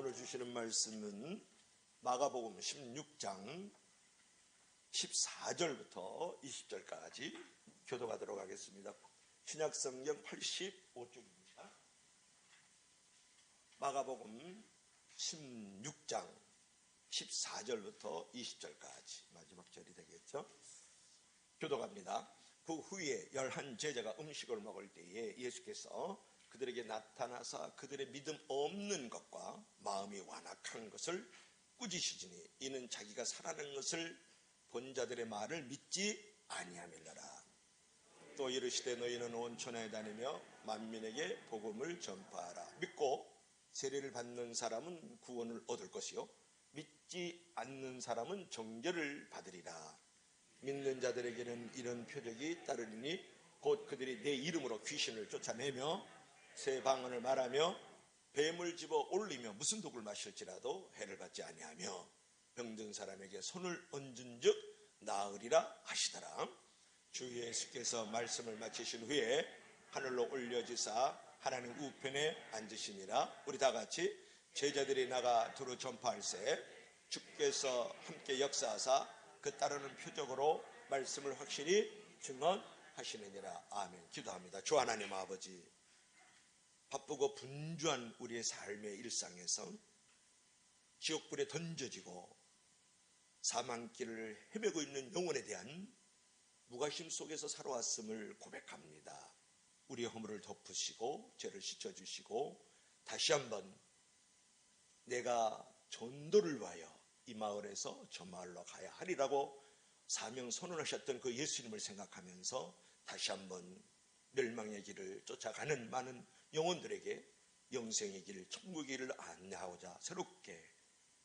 오늘 주시는 말씀은 마가복음 16장 14절부터 20절까지 교독하도록 하겠습니다. 신약성경 85쪽입니다. 마가복음 16장 14절부터 20절까지 마지막 절이 되겠죠. 교독합니다. 그 후에 11 제자가 음식을 먹을 때에 예수께서 그들에게 나타나사 그들의 믿음 없는 것과 마음이 완악한 것을 꾸짖으시니 이는 자기가 살아난 것을 본 자들의 말을 믿지 아니함일러라. 또 이르시되 너희는 온 천하에 다니며 만민에게 복음을 전파하라. 믿고 세례를 받는 사람은 구원을 얻을 것이요 믿지 않는 사람은 정죄를 받으리라. 믿는 자들에게는 이런 표적이 따르리니 곧 그들이 내 이름으로 귀신을 쫓아내며 새 방언을 말하며 뱀을 집어 올리며 무슨 독을 마실지라도 해를 받지 아니하며 병든 사람에게 손을 얹은 즉 나으리라 하시더라. 주 예수께서 말씀을 마치신 후에 하늘로 올려지사 하나님 우편에 앉으시니라. 우리 다 같이 제자들이 나가 두루 전파할세 주께서 함께 역사하사 그 따르는 표적으로 말씀을 확실히 증언하시느니라. 아멘. 기도합니다. 주 하나님 아버지, 바쁘고 분주한 우리의 삶의 일상에서 지옥불에 던져지고 사망길을 헤매고 있는 영혼에 대한 무관심 속에서 살아왔음을 고백합니다. 우리의 허물을 덮으시고 죄를 씻어주시고 다시 한번 내가 전도를 위하여 이 마을에서 저 마을로 가야 하리라고 사명 선언하셨던 그 예수님을 생각하면서 다시 한번 멸망의 길을 쫓아가는 많은 영혼들에게 영생의 길, 천국의 길을 안내하고자 새롭게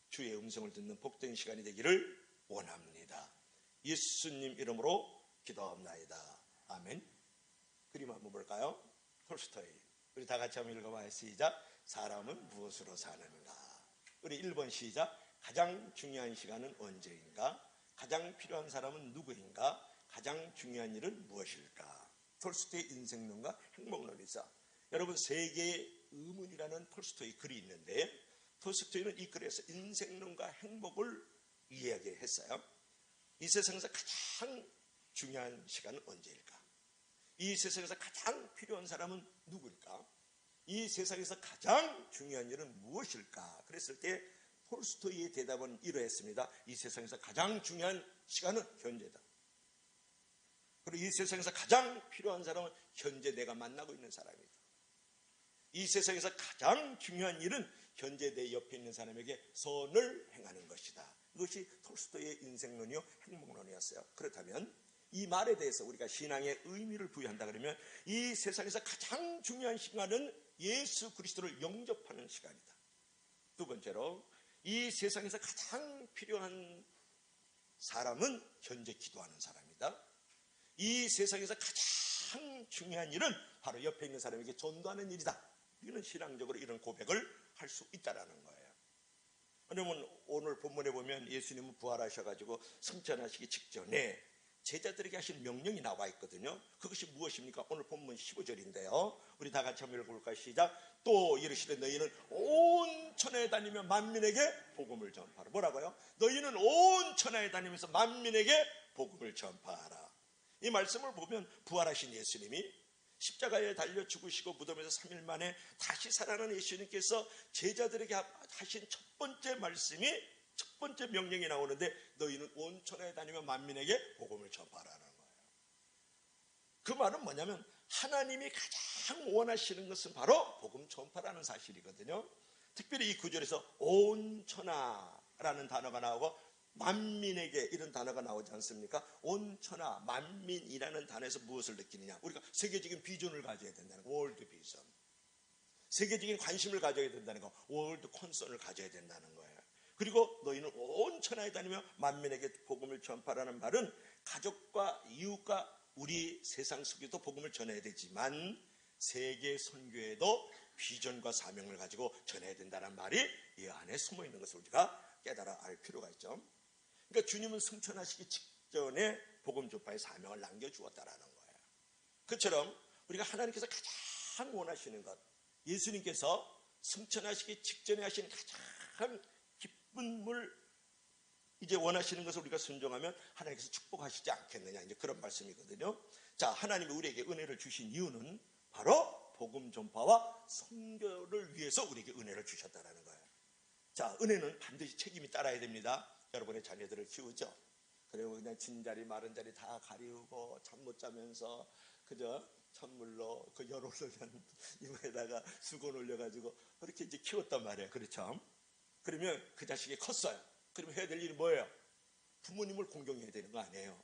주의 음성을 듣는 복된 시간이 되기를 원합니다. 예수님 이름으로 기도합나이다. 아멘. 그림 한번 볼까요? 톨스토이. 우리 다 같이 한번 읽어봐요. 시작. 사람은 무엇으로 사는가? 우리 1번 시작. 가장 중요한 시간은 언제인가? 가장 필요한 사람은 누구인가? 가장 중요한 일은 무엇일까? 톨스토이의 인생론과 행복론이죠. 여러분, 세계의 의문이라는 톨스토이 글이 있는데 톨스토이는 이 글에서 인생론과 행복을 이야기했어요. 이 세상에서 가장 중요한 시간은 언제일까? 이 세상에서 가장 필요한 사람은 누구일까? 이 세상에서 가장 중요한 일은 무엇일까? 그랬을 때 톨스토이의 대답은 이러했습니다. 이 세상에서 가장 중요한 시간은 현재다. 그리고 이 세상에서 가장 필요한 사람은 현재 내가 만나고 있는 사람이다. 이 세상에서 가장 중요한 일은 현재 내 옆에 있는 사람에게 선을 행하는 것이다. 이것이 톨스토이의 인생론이요 행복론이었어요. 그렇다면 이 말에 대해서 우리가 신앙의 의미를 부여한다 그러면 이 세상에서 가장 중요한 시간은 예수 그리스도를 영접하는 시간이다. 두 번째로 이 세상에서 가장 필요한 사람은 현재 기도하는 사람이다. 이 세상에서 가장 중요한 일은 바로 옆에 있는 사람에게 전도하는 일이다. 우리는 신앙적으로 이런 고백을 할 수 있다라는 거예요. 왜냐하면 오늘 본문에 보면 예수님은 부활하셔가지고 승천하시기 직전에 제자들에게 하신 명령이 나와 있거든요. 그것이 무엇입니까? 오늘 본문 15절인데요. 우리 다 같이 한번 읽어볼까요? 시작. 또 이르시되 너희는 온 천하에 다니며 만민에게 복음을 전파하라. 뭐라고요? 너희는 온 천하에 다니면서 만민에게 복음을 전파하라. 이 말씀을 보면 부활하신 예수님이 십자가에 달려 죽으시고 무덤에서 3일 만에 다시 살아난 예수님께서 제자들에게 하신 첫 번째 말씀이 첫 번째 명령이 나오는데 너희는 온 천하에 다니며 만민에게 복음을 전파하라는 거예요. 그 말은 뭐냐면 하나님이 가장 원하시는 것은 바로 복음 전파라는 사실이거든요. 특별히 이 구절에서 온 천하라는 단어가 나오고 만민에게 이런 단어가 나오지 않습니까? 온 천하 만민이라는 단어에서 무엇을 느끼느냐? 우리가 세계적인 비전을 가져야 된다는 거, 월드 비전. 세계적인 관심을 가져야 된다는 거, 월드 콘선을 가져야 된다는 거예요. 그리고 너희는 온 천하에 다니며 만민에게 복음을 전파라는 말은 가족과 이웃과 우리 세상 속에도 복음을 전해야 되지만 세계 선교에도 비전과 사명을 가지고 전해야 된다는 말이 이 안에 숨어 있는 것을 우리가 깨달아 알 필요가 있죠. 그러니까 주님은 승천하시기 직전에 복음 전파의 사명을 남겨주었다라는 거예요. 그처럼 우리가 하나님께서 가장 원하시는 것, 예수님께서 승천하시기 직전에 하시는 가장 기쁜 물, 이제 원하시는 것을 우리가 순종하면 하나님께서 축복하시지 않겠느냐, 이제 그런 말씀이거든요. 자, 하나님이 우리에게 은혜를 주신 이유는 바로 복음 전파와 선교를 위해서 우리에게 은혜를 주셨다는 거예요. 자, 은혜는 반드시 책임이 따라야 됩니다. 여러분의 자녀들을 키우죠. 그리고 그냥 진자리 마른 자리 다 가리우고 잠 못 자면서 그저 찬물로 그 열 올려놓은 이마에다가 수건 올려가지고 그렇게 이제 키웠단 말이에요. 그렇죠? 그러면 그 자식이 컸어요. 그러면 해야 될 일이 뭐예요? 부모님을 공경해야 되는 거 아니에요.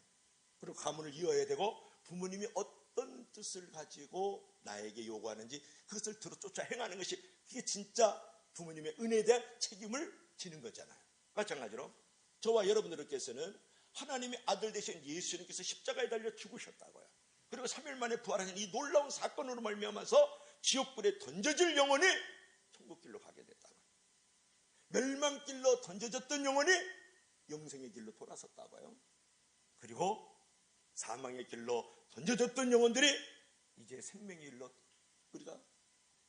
그리고 가문을 이어야 되고 부모님이 어떤 뜻을 가지고 나에게 요구하는지 그것을 들어 쫓아 행하는 것이, 그게 진짜 부모님의 은혜에 대한 책임을 지는 거잖아요. 마찬가지로 저와 여러분들께서는 하나님의 아들 되신 예수님께서 십자가에 달려 죽으셨다고요. 그리고 3일 만에 부활하신 이 놀라운 사건으로 말미암아서 지옥불에 던져질 영혼이 천국길로 가게 됐다고요. 멸망길로 던져졌던 영혼이 영생의 길로 돌아섰다고요. 그리고 사망의 길로 던져졌던 영혼들이 이제 생명의 길로 우리가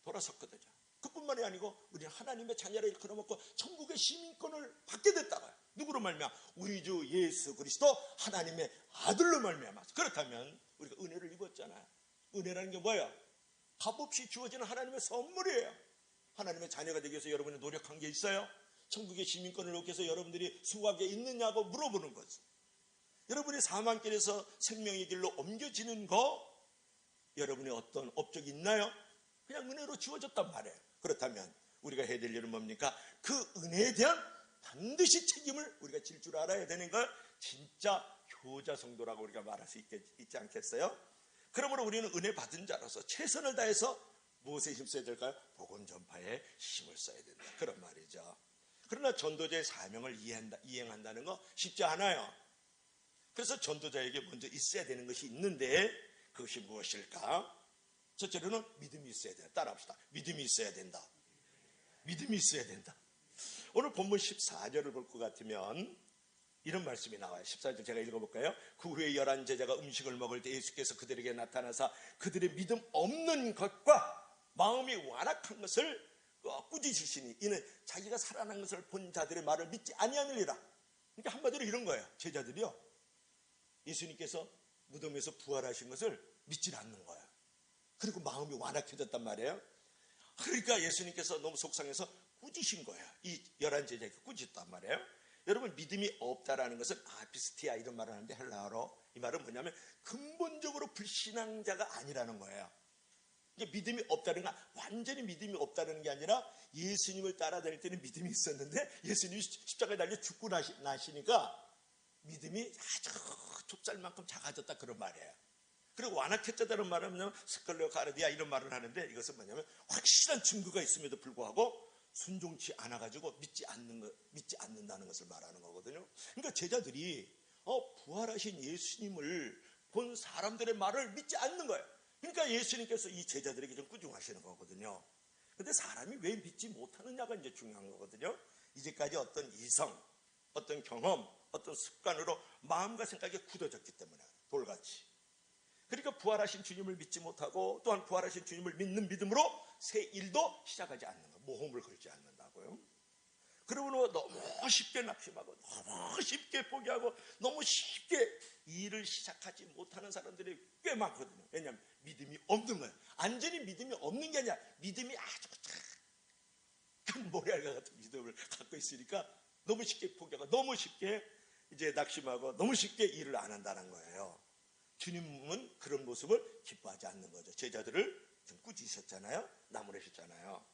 돌아섰거든요. 그뿐만이 아니고 우리는 하나님의 자녀를 일컬어먹고 천국의 시민권을 받게 됐다고요. 누구로 말미암아? 우리 주 예수 그리스도 하나님의 아들로 말미암아서. 그렇다면 우리가 은혜를 입었잖아요. 은혜라는 게 뭐예요? 값없이 주어지는 하나님의 선물이에요. 하나님의 자녀가 되기 위해서 여러분이 노력한 게 있어요? 천국의 시민권을 얻기 위해서 여러분들이 수고하게 있느냐고 물어보는 거죠. 여러분이 사망길에서 생명의 길로 옮겨지는 거 여러분의 어떤 업적이 있나요? 그냥 은혜로 주어졌단 말이에요. 그렇다면 우리가 해야 될 일은 뭡니까? 그 은혜에 대한 반드시 책임을 우리가 질 줄 알아야 되는 걸 진짜 효자 성도라고 우리가 말할 수 있지 않겠어요? 그러므로 우리는 은혜 받은 자로서 최선을 다해서 무엇에 힘써야 될까요? 복음 전파에 힘을 써야 된다, 그런 말이죠. 그러나 전도자의 사명을 이행한다는 거 쉽지 않아요. 그래서 전도자에게 먼저 있어야 되는 것이 있는데 그것이 무엇일까? 첫째로는 믿음이 있어야 된다. 따라합시다. 믿음이 있어야 된다. 믿음이 있어야 된다. 오늘 본문 14절을 볼 것 같으면 이런 말씀이 나와요. 14절 제가 읽어볼까요? 그 후에 11 제자가 음식을 먹을 때 예수께서 그들에게 나타나사 그들의 믿음 없는 것과 마음이 완악한 것을 꾸짖으시니 이는 자기가 살아난 것을 본 자들의 말을 믿지 아니하느니라. 그러니까 한마디로 이런 거예요. 제자들이요, 예수님께서 무덤에서 부활하신 것을 믿지 않는 거예요. 그리고 마음이 완악해졌단 말이에요. 그러니까 예수님께서 너무 속상해서 꾸짖으신 거예요. 이 11 제자에게 꾸짖었단 말이에요. 여러분, 믿음이 없다라는 것은 아피스티아 이런 말을 하는데 헬라어로 이 말은 뭐냐면 근본적으로 불신앙자가 아니라는 거예요. 이게 믿음이 없다는 건 완전히 믿음이 없다는 게 아니라 예수님을 따라다닐 때는 믿음이 있었는데 예수님이 십자가에 달려 죽고 나시니까 믿음이 아주 좁쌀만큼 작아졌다, 그런 말이에요. 그리고 완악해졌다는 말은 뭐냐면 스컬레오 가르디아 이런 말을 하는데 이것은 뭐냐면 확실한 증거가 있음에도 불구하고 순종치 않아가지고 믿지 않는다는 것을 말하는 거거든요. 그러니까 제자들이 부활하신 예수님을 본 사람들의 말을 믿지 않는 거예요. 그러니까 예수님께서 이 제자들에게 좀 꾸중하시는 거거든요. 근데 사람이 왜 믿지 못하느냐가 이제 중요한 거거든요. 이제까지 어떤 이성, 어떤 경험, 어떤 습관으로 마음과 생각이 굳어졌기 때문에 돌같이. 그러니까 부활하신 주님을 믿지 못하고 또한 부활하신 주님을 믿는 믿음으로 새 일도 시작하지 않는 거예요. 모험을 걸지 않는다고요. 그러고 너무 쉽게 낙심하고 너무 쉽게 포기하고 너무 쉽게 일을 시작하지 못하는 사람들이 꽤 많거든요. 왜냐하면 믿음이 없는 거예요. 완전히 믿음이 없는 게 아니라 믿음이 아주 큰 모래알과 같은 믿음을 갖고 있으니까 너무 쉽게 포기하고 너무 쉽게 이제 낙심하고 너무 쉽게 일을 안 한다는 거예요. 주님은 그런 모습을 기뻐하지 않는 거죠. 제자들을 좀 꾸짖으셨잖아요. 나무라셨잖아요.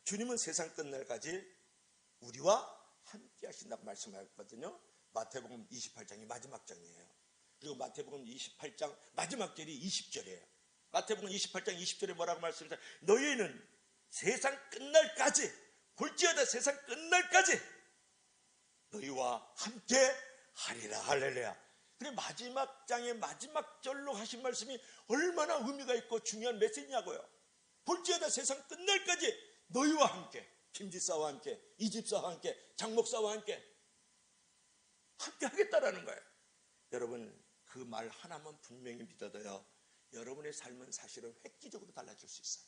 주님은 세상 끝날까지 우리와 함께 하신다고 말씀하셨거든요. 마태복음 28장이 마지막 장이에요. 그리고 마태복음 28장 마지막 절이 20절이에요. 마태복음 28장 20절에 뭐라고 말씀하셨어요? 너희는 세상 끝날까지, 볼지어다 세상 끝날까지 너희와 함께 하리라. 할렐루야. 그래, 마지막 장의 마지막 절로 하신 말씀이 얼마나 의미가 있고 중요한 메시지냐고요. 볼지어다 세상 끝날까지 너희와 함께, 김집사와 함께, 이집사와 함께, 장목사와 함께 하겠다라는 거예요. 여러분, 그 말 하나만 분명히 믿어도요, 여러분의 삶은 사실은 획기적으로 달라질 수 있어요.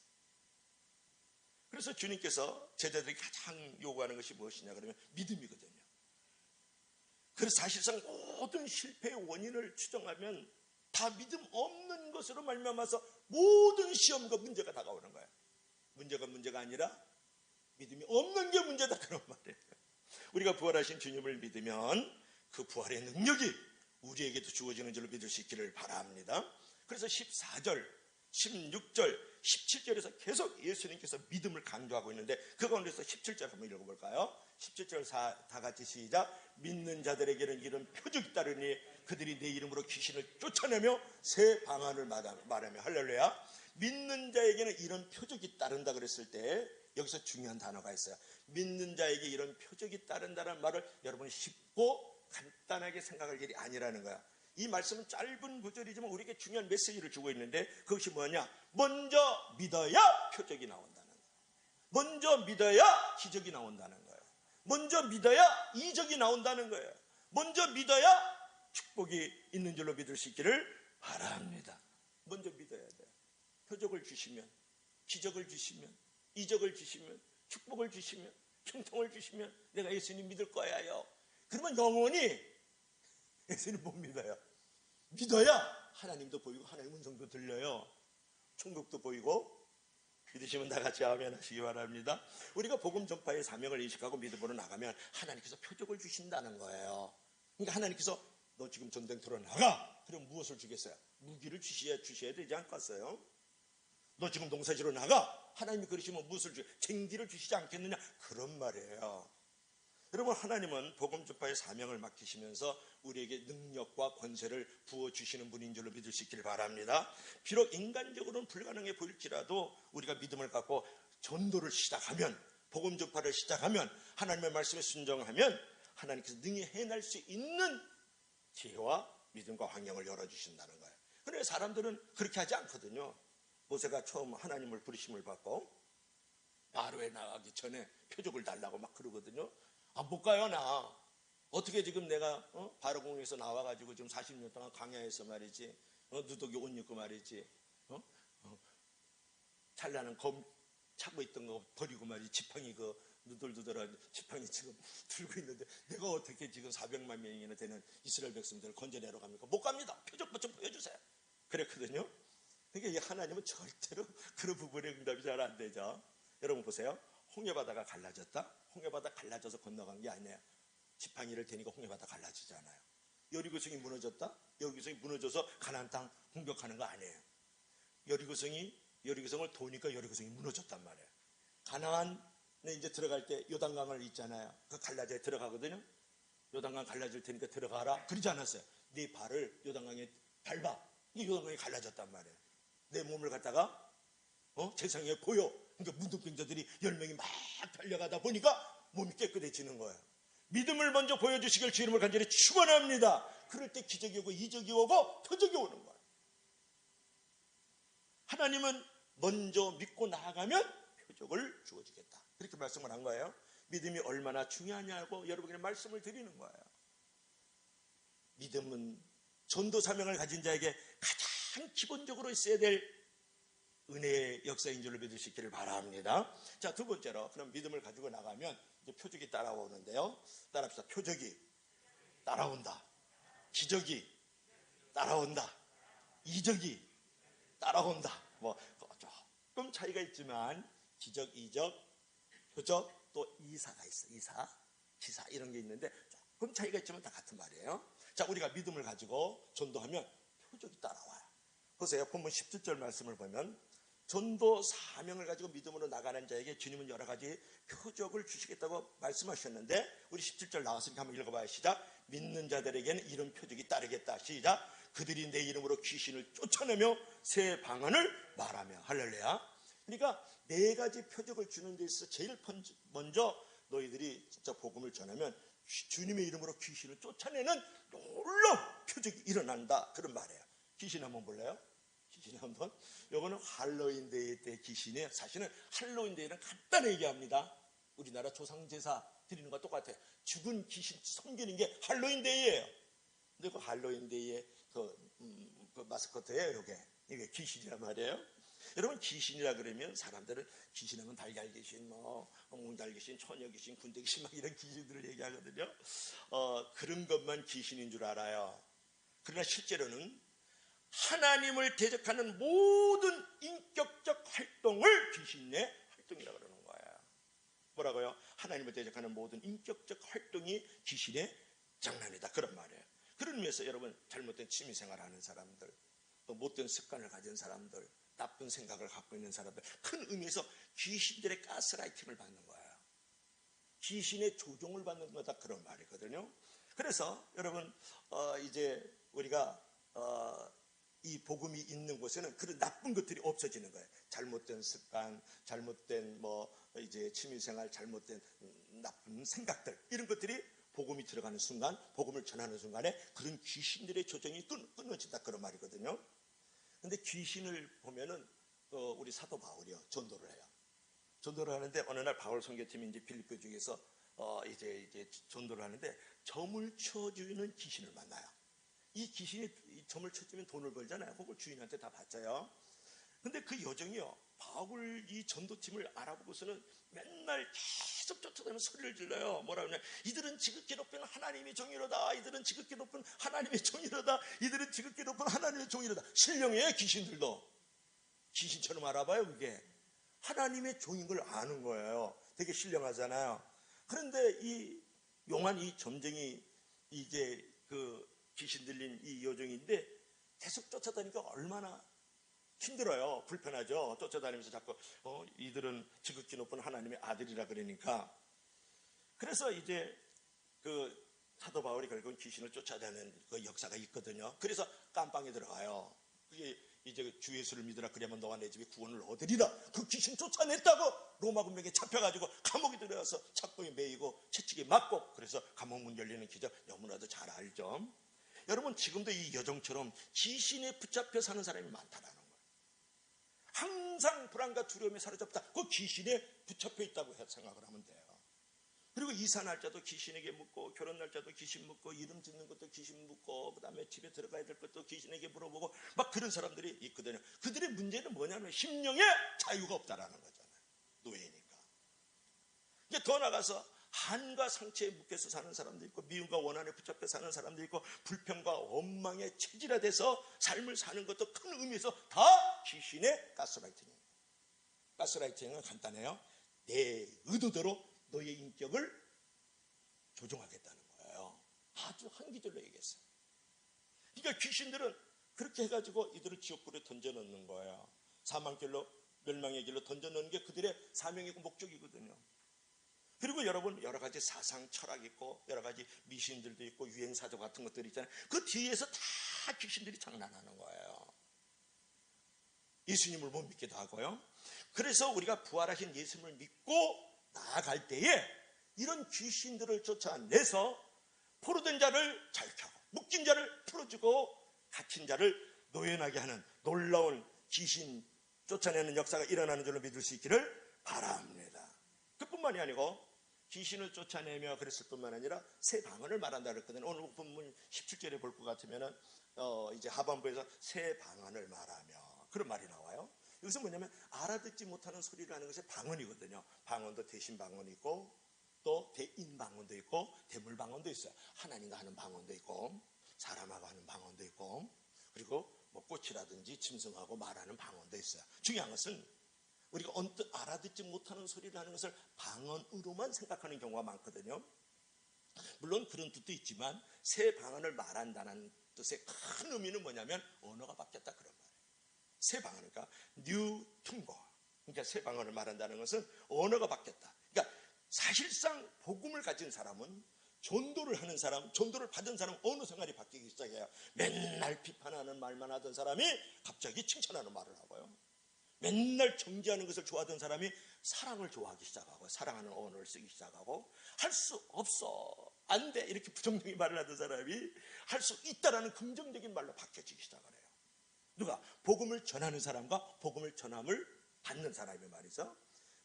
그래서 주님께서 제자들에게 가장 요구하는 것이 무엇이냐 그러면 믿음이거든요. 그래서 사실상 모든 실패의 원인을 추정하면 다 믿음 없는 것으로 말미암아서 모든 시험과 문제가 다가오는 거예요. 문제가 아니라 믿음이 없는 게 문제다 그런 말이에요. 우리가 부활하신 주님을 믿으면 그 부활의 능력이 우리에게도 주어지는 줄로 믿을 수 있기를 바랍니다. 그래서 14절, 16절, 17절에서 계속 예수님께서 믿음을 강조하고 있는데 그 가운데서 17절 한번 읽어볼까요? 17절 다 같이 시작. 믿는 자들에게는 이런 표적이 따르니 그들이 내 이름으로 귀신을 쫓아내며 새 방언을 말하며 할렐루야. 믿는 자에게는 이런 표적이 따른다 그랬을 때 여기서 중요한 단어가 있어요. 믿는 자에게 이런 표적이 따른다는 말을 여러분 쉽고 간단하게 생각할 일이 아니라는 거야. 이 말씀은 짧은 구절이지만 우리에게 중요한 메시지를 주고 있는데 그것이 뭐냐? 먼저 믿어야 표적이 나온다는 거예요. 먼저 믿어야 기적이 나온다는 거예요. 먼저 믿어야 이적이 나온다는 거예요. 먼저 믿어야 축복이 있는 줄로 믿을 수 있기를 바랍니다. 먼저 믿어야 돼요. 표적을 주시면, 기적을 주시면, 이적을 주시면, 축복을 주시면, 형통을 주시면 내가 예수님 믿을 거야요. 그러면 영원히 예수님 못 믿어요. 믿어야 하나님도 보이고 하나님 음성도 들려요. 천국도 보이고. 믿으시면 다 같이 아멘 하시기 바랍니다. 우리가 복음 전파의 사명을 인식하고 믿음으로 나가면 하나님께서 표적을 주신다는 거예요. 그러니까 하나님께서 너 지금 전쟁터로 나가. 그럼 무엇을 주겠어요? 무기를 주셔야 되지 않겠어요? 너 지금 농사지로 나가. 하나님이 그러시면 무엇을 쟁기를 주시지 않겠느냐? 그런 말이에요. 여러분, 하나님은 복음 전파의 사명을 맡기시면서 우리에게 능력과 권세를 부어주시는 분인 줄로 믿을 수 있기를 바랍니다. 비록 인간적으로는 불가능해 보일지라도 우리가 믿음을 갖고 전도를 시작하면, 복음 전파를 시작하면, 하나님의 말씀에 순종하면 하나님께서 능히 해낼 수 있는 지혜와 믿음과 환경을 열어주신다는 거예요. 그런데 사람들은 그렇게 하지 않거든요. 모세가 처음 하나님을 부르심을 받고 바로에 나가기 전에 표적을 달라고 막 그러거든요. 못 가요 나. 어떻게 지금 내가 바로궁에서 나와가지고 지금 40년 동안 광야에서 말이지 누더기 옷 입고 말이지 찰나는 검 차고 있던 거 버리고 말이지 지팡이 그 누들누들한 지팡이 지금 들고 있는데 내가 어떻게 지금 400만 명이나 되는 이스라엘 백성들을 건져내러 갑니까? 못 갑니다. 표적 좀 보여주세요. 그랬거든요. 그러니까 하나님은 절대로 그런 부분에 응답이 잘 안 되죠. 여러분 보세요. 홍해바다가 갈라졌다? 홍해바다 갈라져서 건너간 게 아니에요. 지팡이를 대니까 홍해바다 갈라지잖아요. 여리고성이 무너졌다? 여리고성이 무너져서 가나안 땅 공격하는 거 아니에요. 여리고성을 도니까 여리고성이 무너졌단 말이에요. 가나안에 이제 들어갈 때 요단강을 있잖아요. 그 갈라져야 들어가거든요. 요단강 갈라질 테니까 들어가라. 그러지 않았어요. 네 발을 요단강에 밟아. 이 요단강이 갈라졌단 말이에요. 내 몸을 갖다가 세상에 보여. 그러니까 문둥병자들이 10명이 막 달려가다 보니까 몸이 깨끗해지는 거예요. 믿음을 먼저 보여주시길 주 이름을 간절히 축원합니다. 그럴 때 기적이 오고 이적이 오고 표적이 오는 거예요. 하나님은 먼저 믿고 나아가면 표적을 주어주겠다. 그렇게 말씀을 한 거예요. 믿음이 얼마나 중요하냐고 여러분에게 말씀을 드리는 거예요. 믿음은 전도 사명을 가진 자에게 가장 기본적으로 있어야 될 은혜의 역사인 줄로 믿을 수 있기를 바랍니다. 자, 두 번째로 그럼 믿음을 가지고 나가면 이제 표적이 따라오는데요. 따라합시다. 표적이 따라온다. 기적이 따라온다. 이적이 따라온다. 뭐 조금 차이가 있지만 기적, 이적, 표적, 또 이사가 있어. 이사, 기사 이런 게 있는데 조금 차이가 있지만 다 같은 말이에요. 자, 우리가 믿음을 가지고 전도하면 표적이 따라와요. 보세요. 본문 17절 말씀을 보면 전도 사명을 가지고 믿음으로 나가는 자에게 주님은 여러 가지 표적을 주시겠다고 말씀하셨는데 우리 17절 나왔으니까 한번 읽어봐요. 시작. 믿는 자들에게는 이런 표적이 따르겠다. 시작. 그들이 내 이름으로 귀신을 쫓아내며 새 방언을 말하며. 할렐루야. 그러니까 네 가지 표적을 주는 데 있어서 제일 먼저 너희들이 진짜 복음을 전하면 주님의 이름으로 귀신을 쫓아내는 놀라운 표적이 일어난다. 그런 말이에요. 귀신 한번 볼래요? 귀신 한번. 요거는 할로윈 데이 때 귀신이에요. 사실은 할로윈 데이는 간단히 얘기합니다. 우리나라 조상제사 드리는 것과 똑같아요. 죽은 귀신 섬기는 게 할로윈 데이예요. 근데 그 할로윈 데이의 그 마스코트예요. 이게 귀신이란 말이에요. 여러분, 귀신이라 그러면 사람들은 귀신하면 달걀 귀신, 몽달 귀신, 처녀 귀신, 군대 귀신 막 이런 귀신들을 얘기하거든요. 그런 것만 귀신인 줄 알아요. 그러나 실제로는 하나님을 대적하는 모든 인격적 활동을 귀신의 활동이라고 그러는 거예요. 뭐라고요? 하나님을 대적하는 모든 인격적 활동이 귀신의 장난이다, 그런 말이에요. 그런 의미에서 여러분, 잘못된 취미생활을 하는 사람들, 또 못된 습관을 가진 사람들, 나쁜 생각을 갖고 있는 사람들, 큰 의미에서 귀신들의 가스라이팅을 받는 거예요. 귀신의 조종을 받는 거다, 그런 말이거든요. 그래서 여러분, 이제 우리가 이 복음이 있는 곳에는 그런 나쁜 것들이 없어지는 거예요. 잘못된 습관, 잘못된 이제 취미생활, 잘못된 나쁜 생각들, 이런 것들이 복음이 들어가는 순간, 복음을 전하는 순간에 그런 귀신들의 조정이 끊어진다, 그런 말이거든요. 근데 귀신을 보면은 우리 사도 바울이요, 전도를 해요. 전도를 하는데 어느 날 바울 선교팀이 이제 빌립보 쪽에서 이제 전도를 하는데 점을 쳐주는 귀신을 만나요. 이 귀신이 점을 쳐주면 돈을 벌잖아요. 그걸 주인한테 다 받자요. 근데 그 여정이요, 바울 이 전도팀을 알아보고서는 맨날 계속 쫓아다니면서 소리를 질러요. 뭐라 그러냐, 이들은 지극히 높은 하나님의 종이로다. 이들은 지극히 높은 하나님의 종이로다. 이들은 지극히 높은 하나님의 종이로다. 신령이에요, 귀신들도. 귀신처럼 알아봐요. 그게 하나님의 종인 걸 아는 거예요. 되게 신령하잖아요. 그런데 이 용한 이 점쟁이, 이제 그 귀신 들린 이 요정인데 계속 쫓아다니니까 얼마나 힘들어요. 불편하죠. 쫓아다니면서 자꾸 이들은 지극히 높은 하나님의 아들이라 그러니까. 그래서 이제 그 사도 바울이 결국은 귀신을 쫓아다니는 그 역사가 있거든요. 그래서 깜빵에 들어가요. 그게 이제 주 예수를 믿으라, 그러면 너와 내 집에 구원을 얻으리라. 그 귀신 쫓아냈다고 로마 군병에 잡혀가지고 감옥에 들어가서 착고에 매이고 채찍에 맞고, 그래서 감옥 문 열리는 기적 너무나도 잘 알죠. 여러분, 지금도 이 여정처럼 귀신에 붙잡혀 사는 사람이 많다라는 거예요. 항상 불안과 두려움에 사로잡다, 그 귀신에 붙잡혀 있다고 생각을 하면 돼요. 그리고 이사 날짜도 귀신에게 묻고, 결혼 날짜도 귀신 묻고, 이름 짓는 것도 귀신 묻고, 그 다음에 집에 들어가야 될 것도 귀신에게 물어보고, 막 그런 사람들이 있거든요. 그들의 문제는 뭐냐면 심령에 자유가 없다라는 거잖아요. 노예니까. 이제 더 나가서 한과 상처에 묶여서 사는 사람도 있고, 미움과 원한에 붙잡혀 사는 사람도 있고, 불평과 원망에 체질화돼서 삶을 사는 것도 큰 의미에서 다 귀신의 가스라이팅이에요. 가스라이팅은 간단해요. 내 의도대로 너의 인격을 조종하겠다는 거예요. 아주 한 기절로 얘기했어요. 그러니까 귀신들은 그렇게 해가지고 이들을 지옥불에 던져넣는 거예요. 사망길로, 멸망의 길로 던져넣는 게 그들의 사명이고 목적이거든요. 그리고 여러분, 여러 가지 사상, 철학 있고, 여러 가지 미신들도 있고, 유행사조 같은 것들이 있잖아요. 그 뒤에서 다 귀신들이 장난하는 거예요. 예수님을 못 믿기도 하고요. 그래서 우리가 부활하신 예수님을 믿고 나아갈 때에 이런 귀신들을 쫓아내서 포로된 자를 자유케 하고, 묶인 자를 풀어주고, 갇힌 자를 노연하게 하는 놀라운 귀신 쫓아내는 역사가 일어나는 줄로 믿을 수 있기를 바랍니다. 그뿐만이 아니고 귀신을 쫓아내며 그랬을 뿐만 아니라 새 방언을 말한다 그랬거든요. 오늘 본문 17절에 볼 것 같으면은 이제 하반부에서 새 방언을 말하며, 그런 말이 나와요. 여기서 뭐냐면 알아듣지 못하는 소리를 하는 것이 방언이거든요. 방언도 대신 방언이 있고, 또 대인 방언도 있고, 대물 방언도 있어요. 하나님과 하는 방언도 있고, 사람하고 하는 방언도 있고, 그리고 뭐 꽃이라든지 짐승하고 말하는 방언도 있어요. 중요한 것은 우리가 언뜻 알아듣지 못하는 소리를 하는 것을 방언으로만 생각하는 경우가 많거든요. 물론 그런 뜻도 있지만 새 방언을 말한다는 뜻의 큰 의미는 뭐냐면 언어가 바뀌었다, 그런 말이에요. 새 방언, 그러니까 뉴 퉁고, 그러니까 새 방언을 말한다는 것은 언어가 바뀌었다. 그러니까 사실상 복음을 가진 사람은, 전도를 하는 사람, 전도를 받은 사람, 어느 생활이 바뀌기 시작해요. 맨날 비판하는 말만 하던 사람이 갑자기 칭찬하는 말을 하고요. 맨날 정죄하는 것을 좋아하던 사람이 사랑을 좋아하기 시작하고, 사랑하는 언어를 쓰기 시작하고, 할 수 없어, 안 돼, 이렇게 부정적인 말을 하던 사람이 할 수 있다라는 긍정적인 말로 바뀌어지기 시작을 해요. 누가? 복음을 전하는 사람과 복음을 전함을 받는 사람이 말이죠.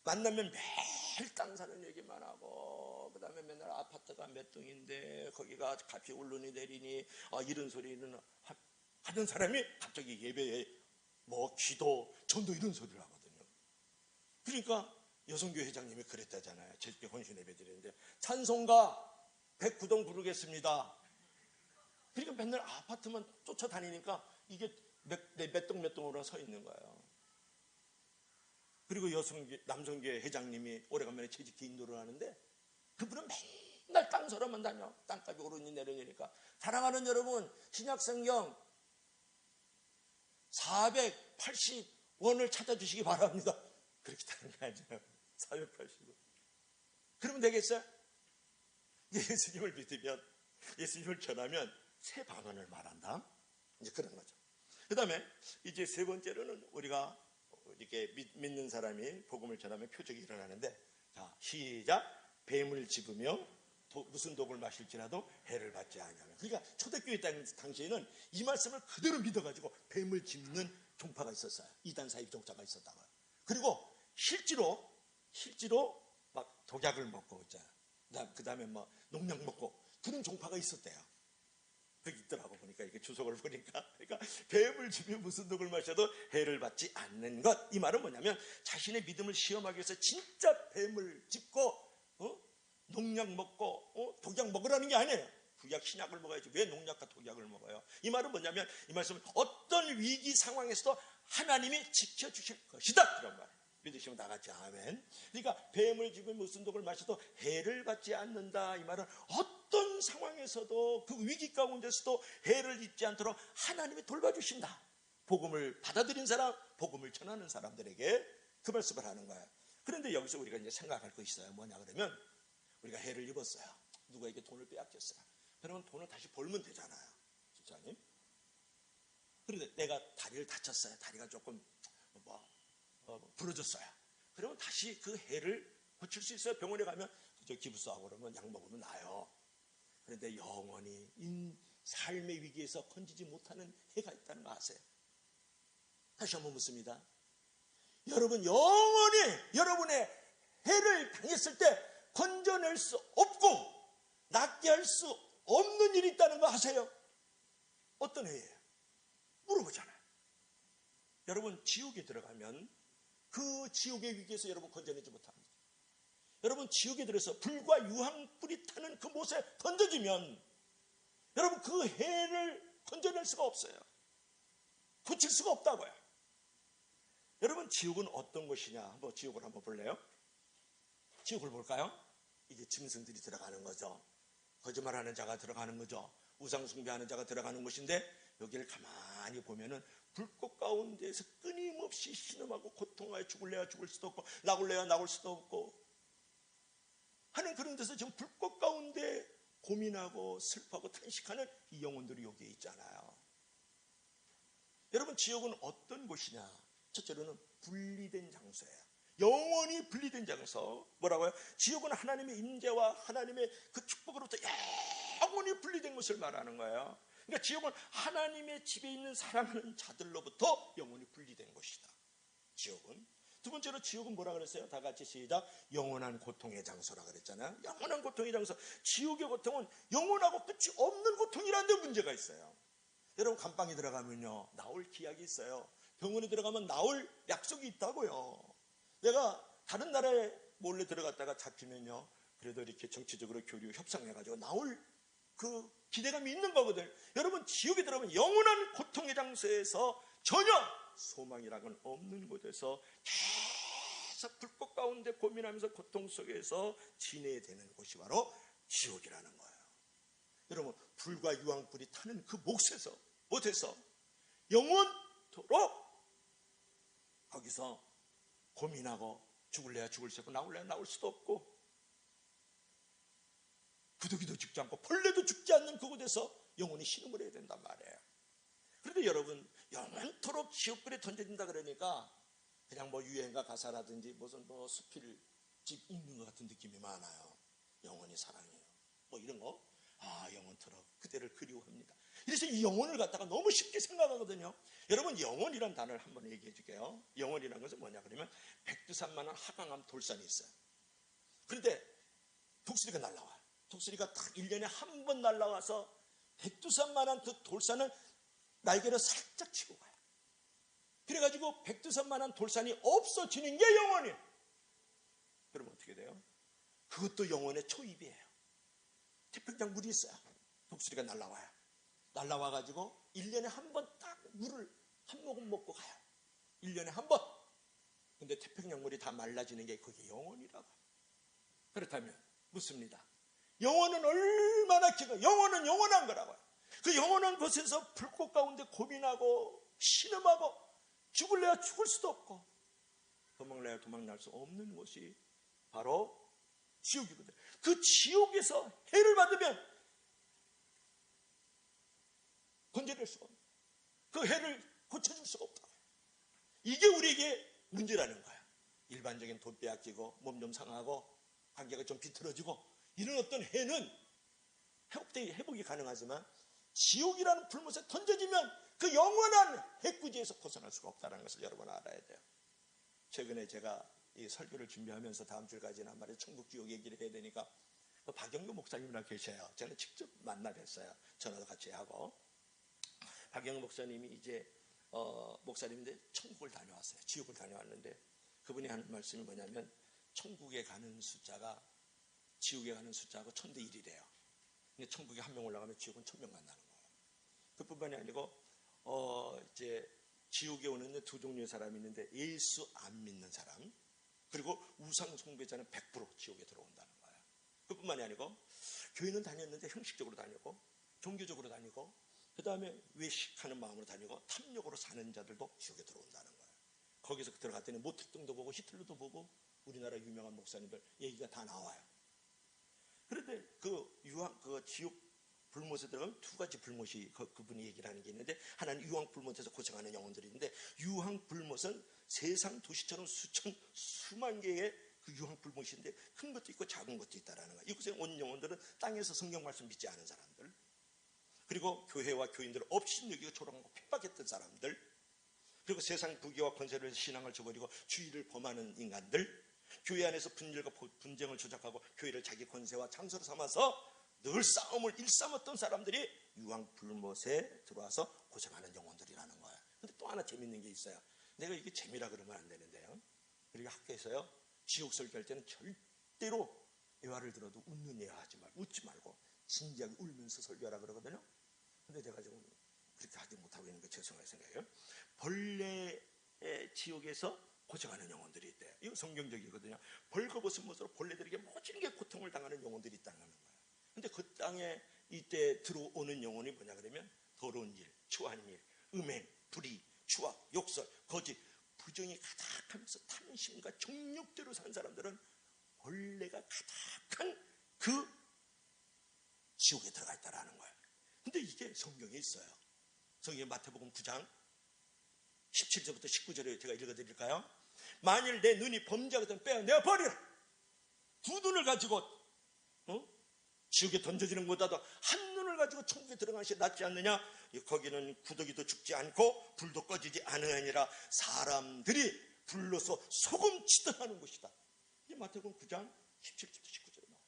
만나면 매일 땅 사는 얘기만 하고, 그 다음에 맨날 아파트가 몇 동인데 거기가 값이 오르니 내리니 이런 소리는 하던 사람이 갑자기 예배에 뭐 기도, 전도 이런 소리를 하거든요. 그러니까 여성교회 회장님이 그랬다잖아요. 제주교 헌신 예배 드리는데 찬송가 109동 부르겠습니다. 그러니까 맨날 아파트만 쫓아다니니까 이게 몇 동으로 서 있는 거예요. 그리고 남성교회 회장님이 오래간만에 채직기 인도를 하는데 그분은 맨날 땅서러만 다녀. 땅값이 오르니 내리니까. 사랑하는 여러분, 신약성경 480원을 찾아주시기 바랍니다. 그렇게 되는 게 아니에요. 480원. 그러면 되겠어요? 예수님을 믿으면, 예수님을 전하면 새 방언을 말한다. 이제 그런 거죠. 그 다음에 이제 세 번째로는 우리가 이렇게 믿는 사람이 복음을 전하면 표적이 일어나는데, 자, 시작. 뱀을 집으며 무슨 독을 마실지라도 해를 받지 아니하며. 그러니까 초대교회 당시에는 이 말씀을 그대로 믿어가지고 뱀을 집는 종파가 있었어요. 이단 사입 종자가 있었다고요. 그리고 실제로 막 독약을 먹고 있잖아요. 그 다음에 뭐 농약 먹고 그런 종파가 있었대요. 그게 있더라고. 보니까 이게 주석을 보니까. 그러니까 뱀을 집으며 무슨 독을 마셔도 해를 받지 않는 것. 이 말은 뭐냐면 자신의 믿음을 시험하기 위해서 진짜 뱀을 집고 농약 먹고 독약 먹으라는 게 아니에요. 구약 신약을 먹어야지 왜 농약과 독약을 먹어요? 이 말은 뭐냐면 이 말씀은 어떤 위기 상황에서도 하나님이 지켜주실 것이다 그런 말. 믿으시면 다 같이 아멘. 그러니까 뱀을 집으며 무슨 독을 마셔도 해를 받지 않는다. 이 말은 어떤 상황에서도 그 위기 가운데서도 해를 입지 않도록 하나님이 돌봐주신다. 복음을 받아들인 사람, 복음을 전하는 사람들에게 그 말씀을 하는 거예요. 그런데 여기서 우리가 이제 생각할 거 있어요. 뭐냐 그러면 우리가 해를 입었어요. 누구에게 돈을 빼앗겼어요. 그러면 돈을 다시 벌면 되잖아요. 집사님. 그런데 내가 다리를 다쳤어요. 다리가 조금 부러졌어요. 그러면 다시 그 해를 고칠 수 있어요. 병원에 가면 그저 기부스하고 그러면 약 먹으면 나요. 그런데 영원히 삶의 위기에서 건지지 못하는 해가 있다는 거 아세요? 다시 한번 묻습니다. 여러분 영원히 여러분의 해를 당했을 때 건져낼 수 없고 낫게 할 수 없는 일이 있다는 거 아세요? 어떤 해예요? 물어보잖아요. 여러분 지옥에 들어가면 그 지옥의 위기에서 여러분 건져내지 못합니다. 여러분 지옥에 들어서 불과 유황불이 타는 그 못에 던져지면 여러분 그 해를 건져낼 수가 없어요. 고칠 수가 없다고요. 여러분 지옥은 어떤 곳이냐? 한번 지옥을 한번 볼래요? 지옥을 볼까요? 이게 짐승들이 들어가는 거죠. 거짓말하는 자가 들어가는 거죠. 우상 숭배하는 자가 들어가는 곳인데 여기를 가만히 보면은 불꽃 가운데에서 끊임없이 신음하고 고통하여 죽을래야 죽을 수도 없고 나올래야 나올 수도 없고 하는 그런 데서 지금 불꽃 가운데 고민하고 슬퍼하고 탄식하는 이 영혼들이 여기에 있잖아요. 여러분 지옥은 어떤 곳이냐? 첫째로는 분리된 장소예요. 영원히 분리된 장소. 뭐라고요? 지옥은 하나님의 임재와 하나님의 그 축복으로부터 영원히 분리된 것을 말하는 거예요. 그러니까 지옥은 하나님의 집에 있는 사랑하는 자들로부터 영원히 분리된 곳이다. 지옥은. 두 번째로 지옥은 뭐라 그랬어요? 다 같이 시작. 영원한 고통의 장소라 그랬잖아요. 영원한 고통의 장소. 지옥의 고통은 영원하고 끝이 없는 고통이라는 데 문제가 있어요. 여러분 감방에 들어가면요 나올 기약이 있어요. 병원에 들어가면 나올 약속이 있다고요. 내가 다른 나라에 몰래 들어갔다가 잡히면요 그래도 이렇게 정치적으로 교류 협상해가지고 나올 그 기대감이 있는 거거든. 여러분 지옥에 들어가면 영원한 고통의 장소에서 전혀 소망이라고는 없는 곳에서 계속 불꽃 가운데 고민하면서 고통 속에서 지내야 되는 곳이 바로 지옥이라는 거예요. 여러분 불과 유황불이 타는 그 못에서 영원토록 거기서 고민하고 죽을래야 죽을 수 없고 나올래야 나올 수도 없고 부득이도 죽지 않고 벌레도 죽지 않는 그곳에서 영원히 신음을 해야 된단 말이에요. 그런데 여러분 영원토록 지옥불에 던져진다 그러니까 그냥 뭐 유행가 가사라든지 무슨 뭐 수필집 읽는 것 같은 느낌이 많아요. 영원히 사랑해요 뭐 이런 거. 영원토록 그대를 그리워합니다. 그래서 이 영혼을 갖다가 너무 쉽게 생각하거든요. 여러분 영혼이란 단어를 한번 얘기해 줄게요. 영혼이란 것은 뭐냐 그러면 백두산만한 하강암 돌산이 있어요. 그런데 독수리가 날라와요. 독수리가 딱 1년에 한 번 날라와서 백두산만한 그 돌산을 날개로 살짝 치고 가요. 그래가지고 백두산만한 돌산이 없어지는 게 영원이에요. 그러면 어떻게 돼요? 그것도 영혼의 초입이에요. 태평양 물이 있어요. 독수리가 날라와요. 날라와가지고 1년에 한 번 딱 물을 한 모금 먹고 가요. 1년에 한 번. 근데 태평양 물이 다 말라지는 게 그게 영혼이라고. 그렇다면 묻습니다. 영혼은 얼마나 길어? 영혼은 영원한 거라고요. 그 영원한 곳에서 불꽃 가운데 고민하고 신음하고 죽을래야 죽을 수도 없고 도망래야 도망날 수 없는 곳이 바로 지옥이거든요. 그 지옥에서 해를 받으면 건져낼 수가 없어요. 그 해를 고쳐줄 수가 없다. 이게 우리에게 문제라는 거야. 일반적인 돈 빼앗기고 몸 좀 상하고 관계가 좀 비틀어지고 이런 어떤 해는 회복이 가능하지만 지옥이라는 불못에 던져지면 그 영원한 해꾸지에서 벗어날 수가 없다는 것을 여러분 알아야 돼요. 최근에 제가 이 설교를 준비하면서 다음 주까지는 한 말에 천국 지옥 얘기를 해야 되니까 박영규 목사님이랑 계셔요. 저는 직접 만나 뵀어요. 전화도 같이 하고. 박영규 목사님이 이제 목사님인데 천국을 다녀왔어요. 지옥을 다녀왔는데 그분이 하는 말씀이 뭐냐면 천국에 가는 숫자가 지옥에 가는 숫자하고 1000대 1이래요. 근데 천국에 한 명 올라가면 지옥은 1000명 만나는 거예요. 그뿐만이 아니고 이제 지옥에 오는 두 종류의 사람이 있는데 예수 안 믿는 사람 그리고 우상 숭배자는 100% 지옥에 들어온다는 거예요. 그뿐만이 아니고 교회는 다녔는데 형식적으로 다니고 종교적으로 다니고 그 다음에 외식하는 마음으로 다니고 탐욕으로 사는 자들도 지옥에 들어온다는 거예요. 거기서 들어갔더니 모택동도 보고 히틀러도 보고 우리나라 유명한 목사님들 얘기가 다 나와요. 그런데 그 지옥 불못에 들어가면 두 가지 불못이 그분이 얘기를 하는 게 있는데 하나는 유황 불못에서 고생하는 영혼들이 있는데 유황 불못은 세상 도시처럼 수만 개의 그 유황 불못인데 큰 것도 있고 작은 것도 있다라는 거예요. 이곳에 온 영혼들은 땅에서 성경 말씀 믿지 않은 사람들 그리고 교회와 교인들을 업신여기고 조롱하고 핍박했던 사람들 그리고 세상 부귀와 권세를 위해서 신앙을 저버리고 주의를 범하는 인간들 교회 안에서 분열과 분쟁을 조작하고 교회를 자기 권세와 장소로 삼아서 늘 싸움을 일삼았던 사람들이 유황 불못에 들어와서 고생하는 영혼들이라는 거예요. 근데 또 하나 재밌는 게 있어요. 내가 이게 재미라 그러면 안 되는데요. 우리가 학교에서요 지옥 설교할 때는 절대로 예화를 들어도 웃는 예화하지 말고 웃지 말고 진지하게 울면서 설교하라 그러거든요. 근데 내가 지금 그렇게 하지 못하고 있는 게 죄송할 생각이에요. 벌레의 지옥에서 고생하는 영혼들이 있대요. 이거 성경적이거든요. 벌거벗은 모습으로 벌레들에게 모든 게 고통을 당하는 영혼들이 있다는 거예요. 근데 그 땅에 이때 들어오는 영혼이 뭐냐 그러면 더러운 일, 추한 일, 음행, 불의, 추악, 욕설, 거짓, 부정이 가득하면서 탐심과 정욕대로 산 사람들은 벌레가 가득한 그 지옥에 들어가 있다라는 거예요. 근데 이게 성경에 있어요. 성경에 마태복음 9장 17절부터 19절에 제가 읽어드릴까요? 만일 내 눈이 범죄하거든 빼어내어 버리라. 두 눈을 가지고 지옥에 던져지는 것보다도 한 눈을 가지고 천국에 들어가는 것이 낫지 않느냐? 거기는 구더기도 죽지 않고 불도 꺼지지 않으니라. 사람들이 불로서 소금 치듯 하는 곳이다. 이게 마태복음 9장 17절부터 19절에 나와요.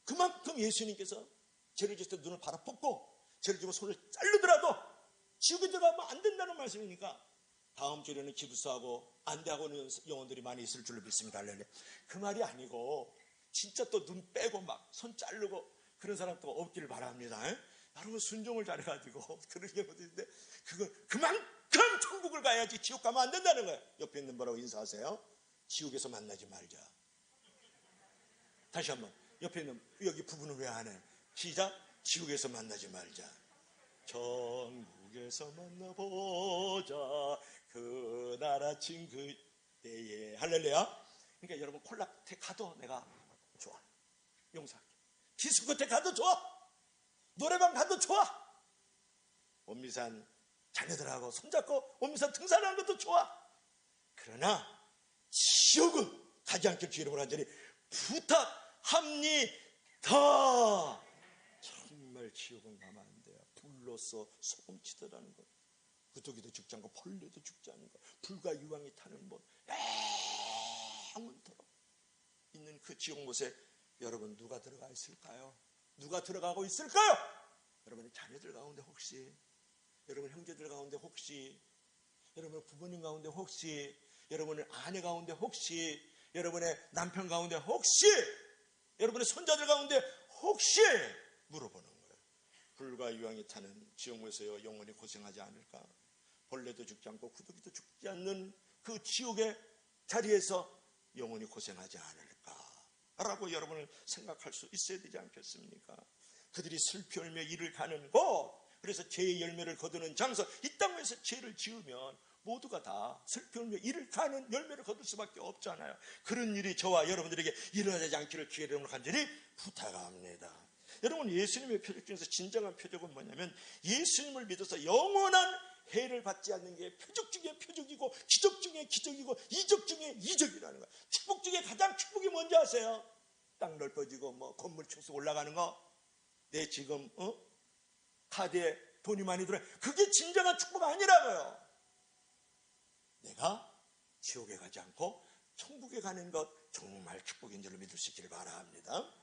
그만큼 예수님께서 죄를 지을 때 눈을 바라보고 죄를 지으면 손을 자르더라도 지옥에 들어가면 안 된다는 말씀이니까 다음 주에는 기부스하고 안대하고는 영혼들이 많이 있을 줄로 믿습니다. 할렐루야. 그 말이 아니고 진짜 또 눈 빼고 막 손 자르고 그런 사람도 없기를 바랍니다. 여러분 순종을 잘해가지고 그런 경우도 있는데 그만큼 천국을 가야지 지옥 가면 안 된다는 거예요. 옆에 있는 분하고 인사하세요. 지옥에서 만나지 말자. 다시 한번 옆에 있는 여기 부부는 왜 안 해? 시작. 지옥에서 만나지 말자. 천국에서 만나보자. 그날 아침 그때에 할렐루야. 그러니까 여러분 콜라텍 가도 내가 좋아. 용서할게. 디스코텍 가도 좋아. 노래방 가도 좋아. 원미산 자녀들하고 손잡고 원미산 등산하는 것도 좋아. 그러나 지옥은 가지 않길 주의로 하니 부탁합니다. 정말 지옥은 가면 안 돼요. 불로서 소금 치더라는 것. 구더기도 죽지 않고 벌레도 죽지 않는 것. 불과 유황이 타는 곳. 영원토록 있는 그 지옥 못에 여러분 누가 들어가 있을까요? 누가 들어가고 있을까요? 여러분의 자녀들 가운데 혹시, 여러분 형제들 가운데 혹시 여러분 부모님 가운데 혹시, 여러분의 아내 가운데 혹시, 여러분의 남편 가운데 혹시, 여러분의 손자들 가운데 혹시 물어보는 거예요. 불과 유황이 타는 지옥에서 영원히 고생하지 않을까? 벌레도 죽지 않고 구더기도 죽지 않는 그 지옥의 자리에서 영원히 고생하지 않을까? 라고 여러분을 생각할 수 있어야 되지 않겠습니까? 그들이 슬피 울며 이를 가는 곳, 그래서 죄의 열매를 거두는 장소, 이 땅에서 죄를 지으면 모두가 다 슬피 울며 이를 가는 열매를 거둘 수밖에 없잖아요. 그런 일이 저와 여러분들에게 일어나지 않기를 주의 이름으로 간절히 부탁합니다. 여러분, 예수님의 표적 중에서 진정한 표적은 뭐냐면, 예수님을 믿어서 영원한 해를 받지 않는 게 표적 중에 표적이고, 기적 중에 기적이고, 이적 중에 이적이라는 거예요. 축복 중에 가장 축복이 뭔지 아세요? 땅 넓어지고 뭐 건물 층수 올라가는 거, 내 지금 카드에 돈이 많이 들어요. 그게 진정한 축복 아니라고요. 내가 지옥에 가지 않고 천국에 가는 것, 정말 축복인 줄로 믿을 수 있기를 바랍니다.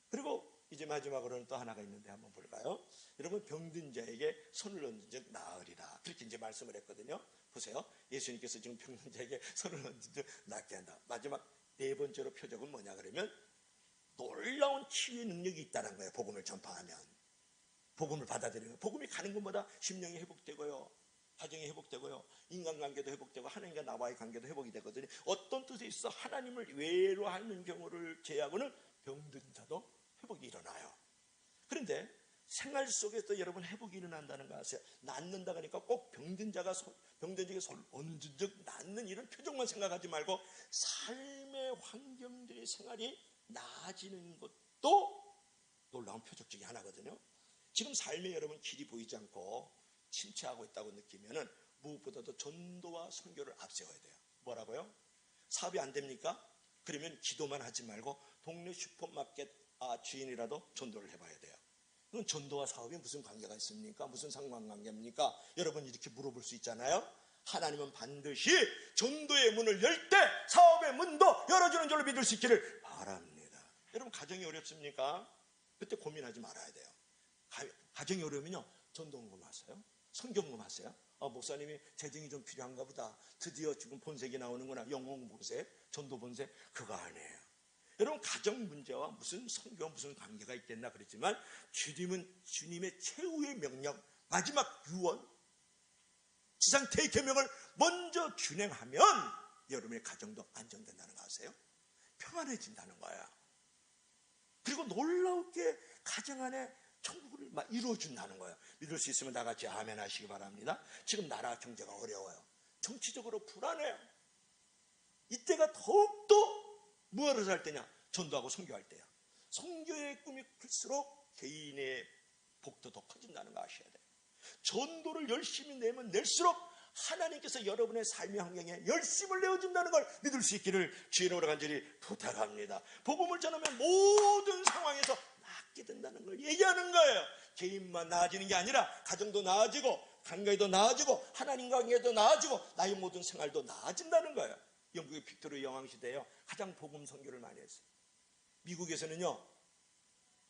그리고 이제 마지막으로는 또 하나가 있는데 한번 볼까요? 여러분, 병든 자에게 손을 얹은 즉 나으리라, 그렇게 이제 말씀을 했거든요. 보세요, 예수님께서 지금 병든 자에게 손을 얹은 즉 낫게 한다. 마지막 네 번째로 표적은 뭐냐 그러면, 놀라운 치유의 능력이 있다는 거예요. 복음을 전파하면, 복음을 받아들이면 복음이 가는 것마다 심령이 회복되고요, 가정이 회복되고요, 인간관계도 회복되고, 하나님과 나와의 관계도 회복이 되거든요. 어떤 뜻에 있어 하나님을 외로하는 경우를 제외하고는 병든 자도 회복이 일어나요. 그런데 생활 속에서 여러분 회복이 일어난다는 거 아세요? 낫는다 그러니까 꼭 병든 자가 병든 자에게 손 얹은 즉 낫는 이런 표정만 생각하지 말고, 삶의 환경들의 생활이 나아지는 것도 놀라운 표적 중에 하나거든요. 지금 삶에 여러분 길이 보이지 않고 침체하고 있다고 느끼면은 무엇보다도 전도와 선교를 앞세워야 돼요. 뭐라고요? 사업이 안 됩니까? 그러면 기도만 하지 말고 동네 슈퍼마켓 주인이라도 전도를 해봐야 돼요. 그럼 전도와 사업이 무슨 관계가 있습니까? 무슨 상관관계입니까? 여러분 이렇게 물어볼 수 있잖아요. 하나님은 반드시 전도의 문을 열 때 사업의 문도 열어주는 줄로 믿을 수 있기를 바랍니다. 여러분, 가정이 어렵습니까? 그때 고민하지 말아야 돼요. 가정이 어려우면요, 전도원금 하세요? 선교원금 하세요? 목사님이 재정이 좀 필요한가 보다, 드디어 지금 본색이 나오는구나, 영혼 본색, 전도 본색, 그거 아니에요. 여러분, 가정 문제와 무슨 선교와 무슨 관계가 있겠나 그랬지만, 주님은 주님의 최후의 명령, 마지막 유언, 지상 대계명을 먼저 준행하면 여러분의 가정도 안정된다는 거 아세요? 평안해진다는 거야. 그리고 놀랍게 가정 안에 천국을 막 이루어준다는 거예요. 믿을 수 있으면 다 같이 아멘 하시기 바랍니다. 지금 나라 경제가 어려워요. 정치적으로 불안해요. 이때가 더욱더 무엇을 할 때냐? 전도하고 선교할 때야. 선교의 꿈이 클수록 개인의 복도 더 커진다는 거 아셔야 돼요. 전도를 열심히 내면 낼수록 하나님께서 여러분의 삶의 환경에 열심을 내어준다는 걸 믿을 수 있기를 주의 이름으로 간절히 부탁합니다. 복음을 전하면 모든 상황에서 낫게 된다는 걸 얘기하는 거예요. 개인만 나아지는 게 아니라 가정도 나아지고, 관계도 나아지고, 하나님 관계도 나아지고, 나의 모든 생활도 나아진다는 거예요. 영국의 빅토리아 여왕 시대에요, 가장 복음 선교를 많이 했어요. 미국에서는요,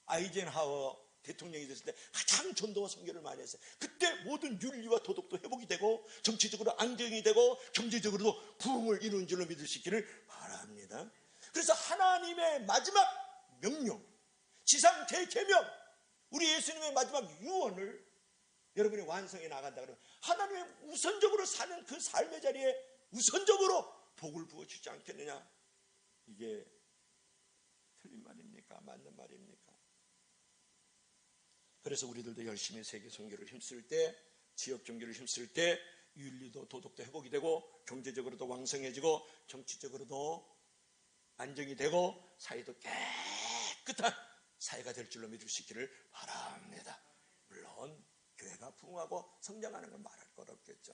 아이젠하워 대통령이 됐을 때 가장 전도와 선교를 많이 했어요. 그때 모든 윤리와 도덕도 회복이 되고, 정치적으로 안정이 되고, 경제적으로도 부흥을 이루는 줄로 믿을 수 있기를 바랍니다. 그래서 하나님의 마지막 명령, 지상 대계명, 우리 예수님의 마지막 유언을 여러분이 완성해 나간다 그러면, 하나님의 우선적으로 사는 그 삶의 자리에 우선적으로 복을 부어주지 않겠느냐? 이게 틀린 말입니까? 맞는 말입니까? 그래서 우리들도 열심히 세계 선교를 힘쓸 때, 지역 종교를 힘쓸 때 윤리도 도덕도 회복이 되고, 경제적으로도 왕성해지고, 정치적으로도 안정이 되고, 사회도 깨끗한 사회가 될 줄로 믿을 수 있기를 바랍니다. 물론 교회가 부흥하고 성장하는 건 말할 것 없겠죠.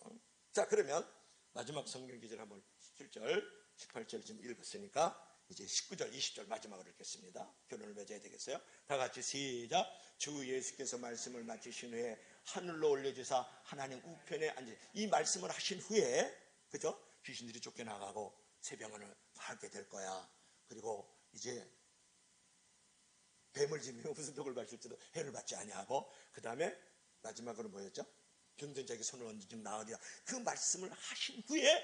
자, 그러면 마지막 성경 기절 한번 17절 18절 지금 읽었으니까 이제 19절 20절 마지막으로 읽겠습니다. 결론을 맺어야 되겠어요. 다 같이 시작. 주 예수께서 말씀을 마치신 후에 하늘로 올려주사 하나님 우편에 앉으. 이 말씀을 하신 후에, 그죠? 귀신들이 쫓겨나가고 새병원을 하게 될 거야. 그리고 이제 뱀을 지면 무슨 독을 마실지도 해를 받지 아니하고, 그 다음에 마지막으로 뭐였죠? 병든 자에게 손을 얹은 즉 나으리라. 그 말씀을 하신 후에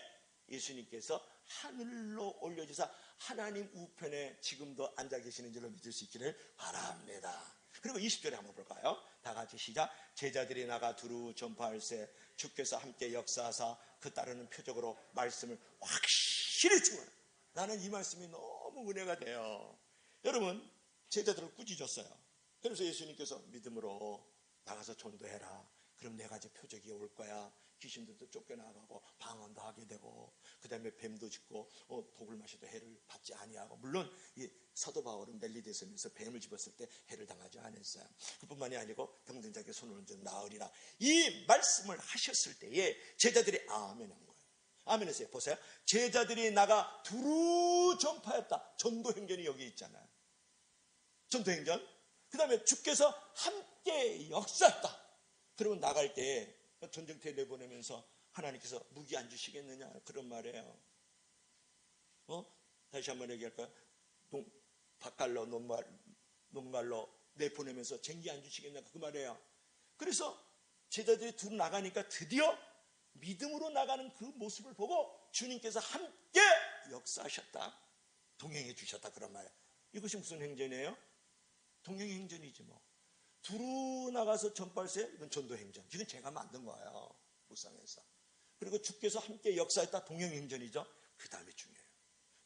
예수님께서 하늘로 올려주사 하나님 우편에 지금도 앉아 계시는 줄로 믿을 수 있기를 바랍니다. 그리고 20절에 한번 볼까요? 다 같이 시작. 제자들이 나가 두루 전파할세 주께서 함께 역사하사 그 따르는 표적으로 말씀을 확실히 증언. 나는 이 말씀이 너무 은혜가 돼요. 여러분, 제자들을 꾸짖었어요. 그래서 예수님께서 믿음으로 나가서 전도해라. 그럼 네 가지 표적이 올 거야. 귀신들도 쫓겨나가고 방언도 하게 되고, 그 다음에 뱀도 짖고 독을 마셔도 해를 받지 아니하고. 물론 이 사도 바울은 멜리데섬에서 뱀을 집었을 때 해를 당하지 않았어요. 그뿐만이 아니고 병든 자에게 손을 얹어 나으리라. 이 말씀을 하셨을 때에 제자들이 아멘한 거예요. 아멘했어요. 보세요. 제자들이 나가 두루 전파했다. 전도행전이 여기 있잖아요. 전도행전. 그 다음에 주께서 함께 역사했다. 그러면 나갈 때 전쟁터에 내보내면서 하나님께서 무기 안 주시겠느냐 그런 말이에요. 다시 한번 얘기할까요? 밭갈러 논말로 내보내면서 쟁기 안 주시겠냐 그 말이에요. 그래서 제자들이 둘 나가니까 드디어 믿음으로 나가는 그 모습을 보고 주님께서 함께 역사하셨다. 동행해 주셨다 그런 말이에요. 이것이 무슨 행전이에요? 동행의 행전이지 뭐. 두루 나가서 전파할세 이건 전도행전. 이건 제가 만든 거예요. 묵상에서. 그리고 주께서 함께 역사했다. 동행행전이죠. 그 다음에 중요해요.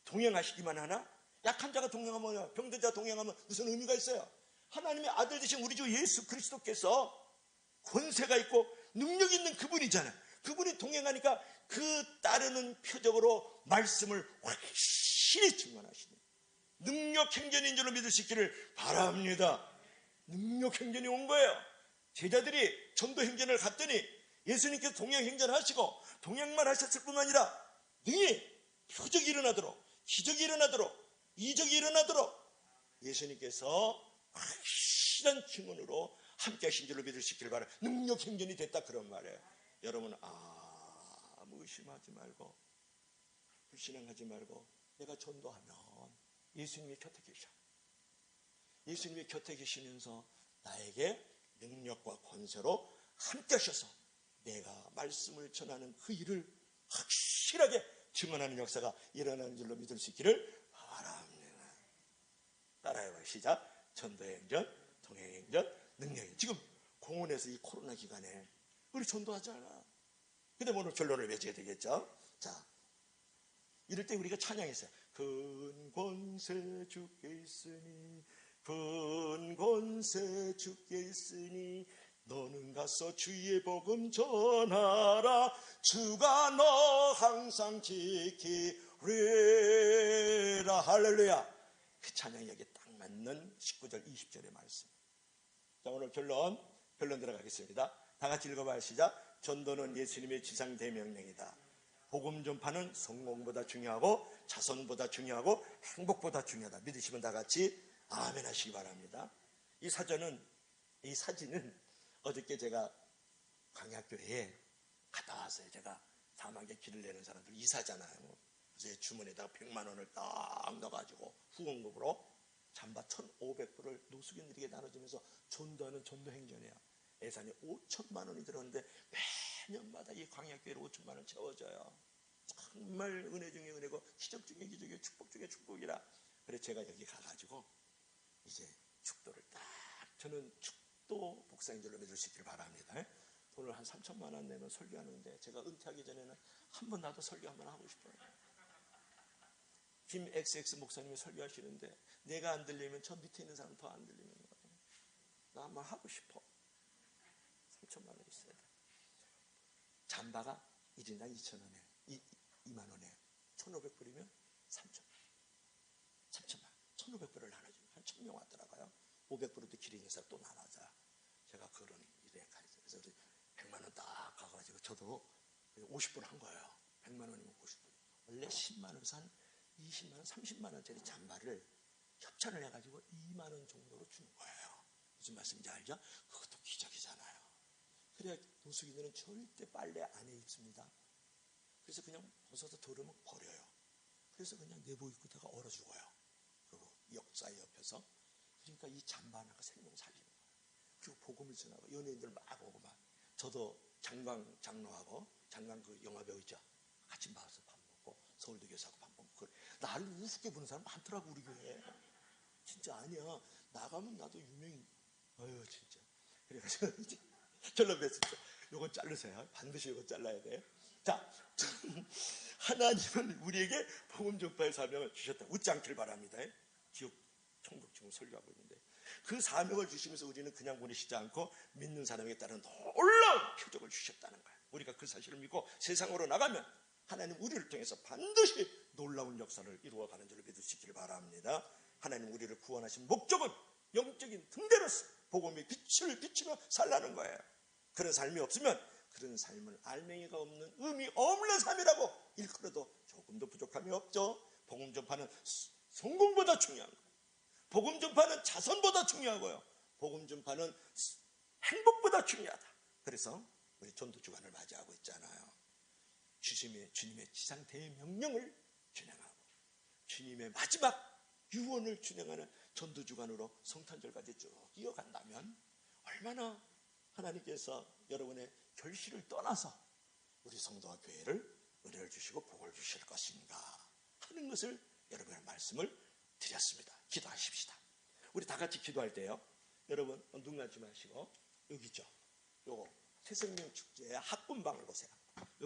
동행하시기만 하나? 약한 자가 동행하면, 병든 자가 동행하면 무슨 의미가 있어요? 하나님의 아들 되신 우리 주 예수 그리스도께서 권세가 있고 능력 있는 그분이잖아요. 그분이 동행하니까 그 따르는 표적으로 말씀을 확실히 증언하시는 능력행전인 줄로 믿을 수 있기를 바랍니다. 능력행전이 온 거예요. 제자들이 전도행전을 갔더니 예수님께서 동행행전하시고 동행만 하셨을 뿐만 아니라 능히 표적이 일어나도록, 기적이 일어나도록, 이적이 일어나도록 예수님께서 확실한 증언으로 함께 하신 줄로 믿을 수 있기를 바라요. 능력행전이 됐다 그런 말이에요. 여러분 아무 의심하지 말고 불신앙하지 말고 내가 전도하면 예수님이 곁에 계셔. 예수님이 곁에 계시면서 나에게 능력과 권세로 함께 하셔서 내가 말씀을 전하는 그 일을 확실하게 증언하는 역사가 일어나는 줄로 믿을 수 있기를 바랍니다. 따라해봐요. 시작. 전도행전, 동행행전, 능력행전. 지금 공원에서 이 코로나 기간에 우리 전도하잖아. 근데 오늘 결론을 맺어야 되겠죠. 자, 이럴 때 우리가 찬양했어요. 큰 권세 주께 있으니 큰 권세 주께 있으니 너는 가서 주의 복음 전하라. 주가 너 항상 지키리라. 할렐루야. 그 찬양이 여기에 딱 맞는 19절 20절의 말씀. 자, 오늘 결론 들어가겠습니다. 다 같이 읽어봐요. 시작. 전도는 예수님의 지상대명령이다. 복음 전파는 성공보다 중요하고 자손보다 중요하고 행복보다 중요하다. 믿으시면 다 같이 아멘 하시기 바랍니다. 이 사진은 어저께 제가 광야교회에 갔다 왔어요. 제가 사막에 길을 내는 사람들 이사잖아요. 그래서 주머니에다가 100만 원을 딱 넣어가지고 후원금으로 잠바 1,500불을 노숙인들에게 나눠주면서 전도하는 전도행전이에요. 예산이 5천만 원이 들었는데 매년마다 이 광야교회로 5천만 원 채워져요. 정말 은혜 중에 은혜고 기적 중에 기적이고 축복 중에 축복이라. 그래서 제가 여기 가가지고 이제 축도를 딱, 저는 축도 복사행전로 믿을 수 있기를 바랍니다. 돈을 한 3천만 원 내면 설교하는데 제가 은퇴하기 전에는 한 번 나도 설교 한번 하고 싶어요. 김 XX 목사님이 설교하시는데 내가 안 들리면 저 밑에 있는 사람 더 안 들리는 거예요. 나 한번 하고 싶어. 3천만 원 있어야 돼. 잠바가 1인당 2,000원에 2만 원에 1,500불이면 3천만 원. 1,500불을 나눠주면 한 1,000명 왔더라고요. 500불도 기린에서 또 나눠자. 제가 그런 일에 가르쳐요. 그래서 100만 원 딱 가가지고 저도 50불 한 거예요. 100만 원이면 50불. 원래 10만 원 산 20만 원, 30만 원짜리 잠바를 협찬을 해가지고 2만 원 정도로 주는 거예요. 무슨 말씀인지 알죠? 그것도 기적이잖아요. 그래야 노숙인들은 절대 빨래 안 해 입습니다. 그래서 그냥 벗어서 더러면 버려요. 그래서 그냥 내복 입고다가 얼어 죽어요. 그리고 역사 옆에서. 그러니까 이 잠바 하나가 생명 살리는 거예요. 그리고 복음을 전하고 연예인들 막 오고 막. 저도 장광 장로하고 장광 그 영화 배우 있죠. 같이 모여서 밥 먹고 서울대 교사하고 밥 먹고 나를 우습게 보는 사람 많더라고 우리 교회에. 진짜 아니야. 나가면 나도 유명인. 어휴 진짜. 그래가지고 이제 결론 맺습니다. 요건 자르세요. 반드시 요건 잘라야 돼. 자, 하나님은 우리에게 복음 전파의 사명을 주셨다. 웃지 않길 바랍니다. 지옥 천국 지금 설교하고 있는데 그 사명을 주시면서 우리는 그냥 보내시지 않고 믿는 사람에 따른 놀라운 표적을 주셨다는 거예요. 우리가 그 사실을 믿고 세상으로 나가면 하나님 우리를 통해서 반드시 놀라운 역사를 이루어가는 줄을 믿으시길 바랍니다. 하나님 우리를 구원하신 목적은 영적인 등대로서 복음의 빛을 비추며 살라는 거예요. 그런 삶이 없으면 그런 삶은 알맹이가 없는 의미 없는 삶이라고 일컬어도 조금도 부족함이 없죠. 복음 전파는 성공보다 중요한 거예요. 복음 전파는 자선보다 중요하고요. 복음 전파는 행복보다 중요하다. 그래서 우리 전도주간을 맞이하고 있잖아요. 주님의 지상 대명령을 준행하고 주님의 마지막 유언을 준행하는 전도주간으로 성탄절까지 쭉 이어간다면 얼마나 하나님께서 여러분의 결실을 떠나서 우리 성도와 교회를 은혜를 주시고 복을 주실 것인가 하는 것을 여러분의 말씀을 드렸습니다. 기도하십시다. 우리 다 같이 기도할 때요. 여러분 눈 감지 마시고 여기 있죠. 요거 새생명 축제의 학군방을 보세요.